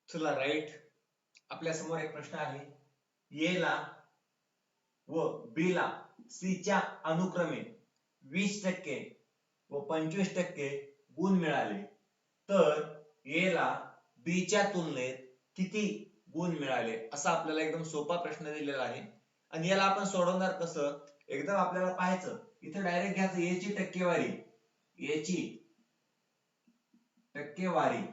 चला राईट. आपल्या समोर एक प्रश्न आहे. ए ला व बी ला सी च्या अनुक्रमे 20% व 25% गुण मिळाले तर ए ला बी च्या तुलनेत किती गुण मिळाले असा आपल्याला एकदम सोपा प्रश्न दिलेला आहे. आणि याला आपण सोडवणार कसं, एकदम आपल्याला पाहायचं इथे डायरेक्ट घ्यायचं ए ची टक्केवारी, ए ची टक्केवारी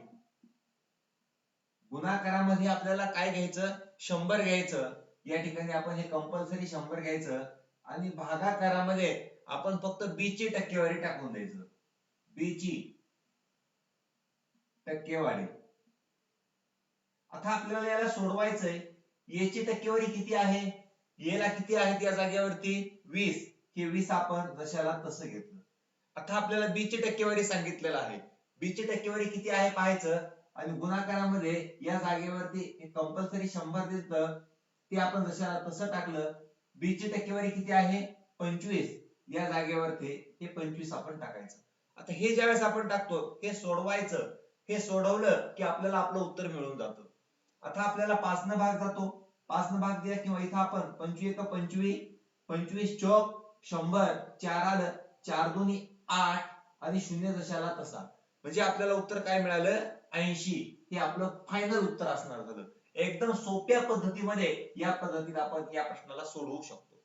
गुणाकारामध्ये आपल्याला काय घ्यायचं, 100 घ्यायचं. या ठिकाणी आपण हे कंपल्सरी 100 घ्यायचं आणि भागाकारामध्ये आपण फक्त बी ची टक्केवारी टाकून द्यायचं. बी ची टक्केवारी. आता आपल्याला याला सोडवायचंय. ए ची टक्केवारी किती आहे, ए ला किती आहे त्या जागेवरती 20. हे 20 आपण जशाला तसं घेतलं. आता आपल्याला बी ची टक्केवारी सांगितलेलं आहे. बी ची टक्केवारी किती आहे पाहायचं आणि गुणाकारामध्ये या जागेवरती कंपल्सरी 100 दिसतं ते आपण जशाला तसं टाकलं. बी ची टक्केवारी किती आहे 25. या जागेवरती हे 25 आपण टाकायचं. आता हे ज्यावेळेस आपण टाकतो हे सोडवायचं. हे सोडवलं की आपल्याला आपलं उत्तर मिळून जातं. आता आपल्याला 5 न भाग जातो. 5 न भाग दिला किंवा इथं आपण 25 25 25 चौक 100 4 आलं 4 दोन्ही 8 आणि 0 जशाला तसा. म्हणजे आपल्याला उत्तर काय मिळालं 80. हे आपलं फायनल उत्तर असणार झालं. एकदम सोप्या पद्धतीमध्ये या पद्धतीने आपण या प्रश्नाला सोडवू शकतो.